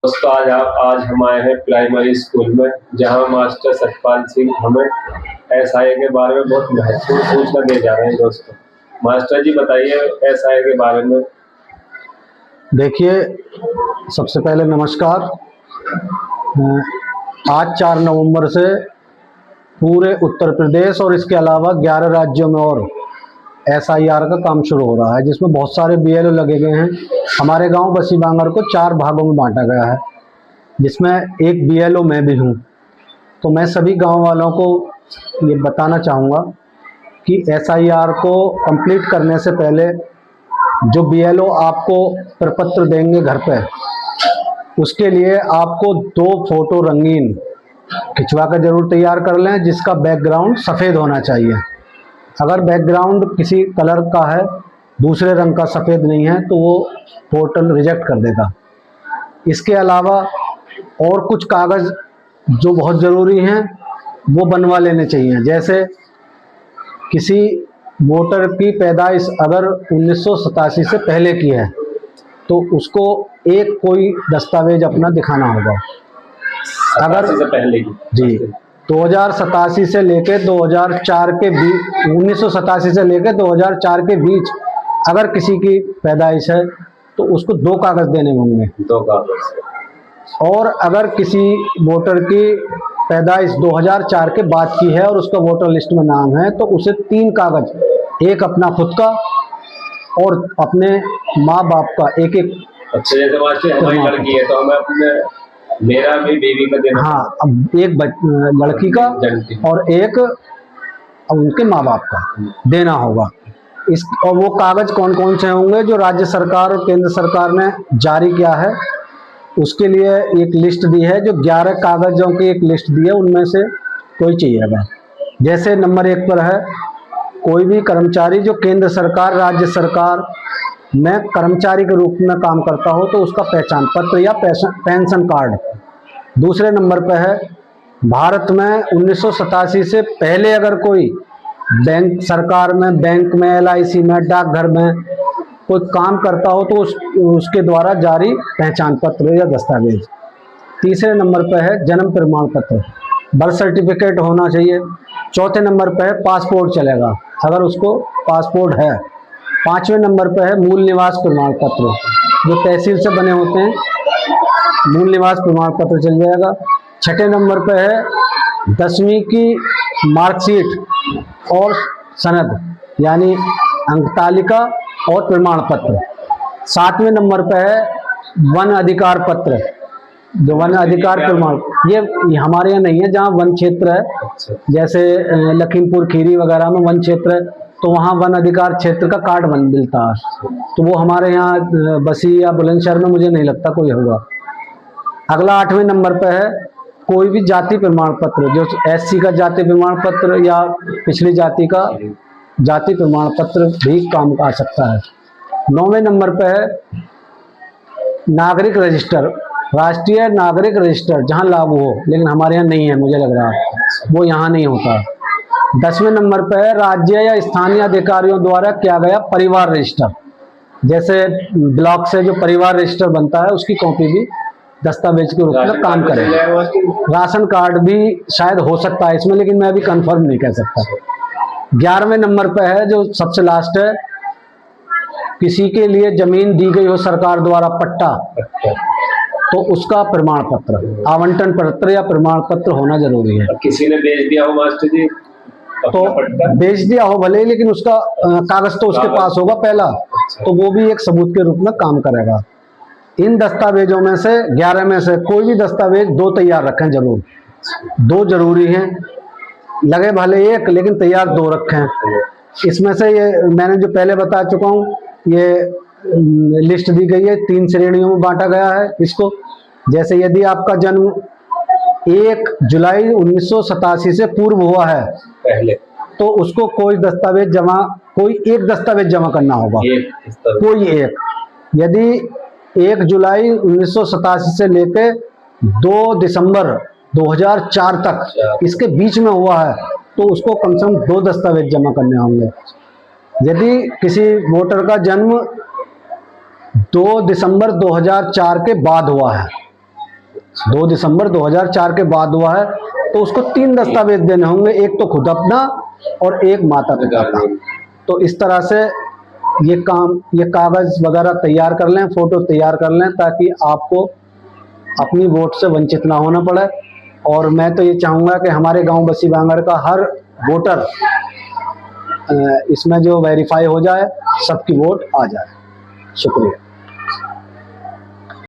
दोस्तों आज हम आए हैं प्राइमरी स्कूल में, जहां मास्टर सतपाल सिंह हमें एसआई के बारे में बहुत महत्वपूर्ण सूचना दे जा रहे हैं। दोस्तों मास्टर जी बताइए एसआई के बारे में। देखिए, सबसे पहले नमस्कार। आज 4 नवंबर से पूरे उत्तर प्रदेश और इसके अलावा 11 राज्यों में और एसआईआर का काम शुरू हो रहा है, जिसमें बहुत सारे बीएलओ लगे गए हैं। हमारे गांव बसी बांगर को 4 भागों में बांटा गया है, जिसमें एक बीएलओ मैं भी हूं। तो मैं सभी गांव वालों को ये बताना चाहूँगा कि एसआईआर को कंप्लीट करने से पहले जो बीएलओ आपको प्रपत्र देंगे घर पे, उसके लिए आपको 2 फोटो रंगीन खिंचवा कर जरूर तैयार कर लें, जिसका बैकग्राउंड सफ़ेद होना चाहिए। अगर बैकग्राउंड किसी कलर का है, दूसरे रंग का सफ़ेद नहीं है, तो वो पोर्टल रिजेक्ट कर देगा। इसके अलावा और कुछ कागज़ जो बहुत ज़रूरी हैं वो बनवा लेने चाहिए। जैसे किसी वोटर की पैदाइश अगर 1987 से पहले की है तो उसको एक कोई दस्तावेज अपना दिखाना होगा। अगर से पहले की जी 2087 से लेके 2004 के बीच 1987 से लेके 2004 के बीच अगर किसी की पैदाइश है तो उसको 2 कागज़ देने होंगे। 2 कागज़। और अगर किसी वोटर की पैदाइश 2004 के बाद की है और उसका वोटर लिस्ट में नाम है तो उसे 3 कागज़, एक अपना खुद का और अपने माँ बाप का एक। अच्छा, जैसे मास्टर हमारी लड़की है तो हमें अपने मेरा भी बेबी का देना। हाँ, अब एक लड़की का और एक उनके माँ बाप का देना होगा। और वो कागज़ कौन कौन से होंगे जो राज्य सरकार और केंद्र सरकार ने जारी किया है, उसके लिए एक लिस्ट दी है। जो 11 कागज़ों की एक लिस्ट दी है, उनमें से कोई चाहिएगा। जैसे नंबर 1 पर है, कोई भी कर्मचारी जो केंद्र सरकार राज्य सरकार में कर्मचारी के रूप में काम करता हो तो उसका पहचान पत्र या पेंशन कार्ड। दूसरे नंबर पर है, भारत में 1987 से पहले अगर कोई बैंक सरकार में, बैंक में, एलआईसी में, डाकघर में कोई काम करता हो तो उसके द्वारा जारी पहचान पत्र या दस्तावेज। तीसरे नंबर पर है जन्म प्रमाण पत्र, बर्थ सर्टिफिकेट होना चाहिए। चौथे नंबर पर है पासपोर्ट चलेगा अगर उसको पासपोर्ट है। 5वें नंबर पर है मूल निवास प्रमाण पत्र, जो तहसील से बने होते हैं, मूल निवास प्रमाण पत्र चल जाएगा। 6ठे नंबर पर है 10वीं की मार्कशीट और सनद, यानी अंक तालिका और प्रमाण पत्र। 7वें नंबर पर है वन अधिकार पत्र, जो वन अधिकार प्रमाण। ये हमारे यहाँ नहीं है, जहाँ वन क्षेत्र है, जैसे लखीमपुर खीरी वगैरह में वन क्षेत्र है तो वहाँ वन अधिकार क्षेत्र का कार्ड मिलता है। तो वो हमारे यहाँ बसी या बुलंदशहर में मुझे नहीं लगता कोई होगा। अगला 8वें नंबर पर है कोई भी जाति प्रमाण पत्र, जो एससी का जाति प्रमाण पत्र या पिछड़ी जाति का जाति प्रमाण पत्र भी काम आ सकता है। 9वें नंबर पर है नागरिक रजिस्टर, राष्ट्रीय नागरिक रजिस्टर, जहाँ लागू हो, लेकिन हमारे यहाँ नहीं है, मुझे लग रहा है वो यहाँ नहीं होता। 10वें नंबर पर है राज्य या स्थानीय अधिकारियों द्वारा किया गया परिवार रजिस्टर, जैसे ब्लॉक से जो परिवार रजिस्टर बनता है उसकी कॉपी भी दस्तावेज के रूप में काम करेगा। राशन कार्ड भी शायद हो सकता है इसमें, लेकिन मैं अभी कंफर्म नहीं कह सकता। 11वें नंबर पर है जो सबसे लास्ट है, किसी के लिए जमीन दी गई हो सरकार द्वारा पट्टा, तो उसका प्रमाण पत्र, आवंटन पत्र या प्रमाण पत्र होना जरूरी है। किसी ने बेच दिया हो मास्टर जी तो बेच दिया हो भले, लेकिन उसका कागज तो उसके पास होगा पहला, तो वो भी एक सबूत के रूप में काम करेगा। इन दस्तावेजों में से 11 में से कोई भी दस्तावेज 2 तैयार रखें जरूर। 2 जरूरी हैं, लगे भले 1 लेकिन तैयार 2 रखें। इसमें से ये मैंने जो पहले बता चुका हूँ, ये लिस्ट दी गई है, 3 श्रेणियों में बांटा गया है इसको। जैसे यदि आपका जन्म 1 जुलाई 1987 से पूर्व हुआ है पहले, तो उसको कोई एक दस्तावेज जमा करना होगा, कोई एक। यदि 1 जुलाई 1987 से लेके 2 दिसंबर 2004 तक इसके बीच में हुआ है तो उसको कम से कम 2 दस्तावेज जमा करने होंगे। यदि किसी वोटर का जन्म 2 दिसंबर 2004 के बाद हुआ है 2 दिसंबर 2004 के बाद हुआ है, तो उसको 3 दस्तावेज देने होंगे, एक तो खुद अपना और एक माता पिता का। तो इस तरह से ये कागज वगैरह तैयार कर लें, फोटो तैयार कर लें, ताकि आपको अपनी वोट से वंचित ना होना पड़े। और मैं तो ये चाहूँगा कि हमारे गांव बसी बांगड़ का हर वोटर इसमें जो वेरीफाई हो जाए, सबकी वोट आ जाए। शुक्रिया।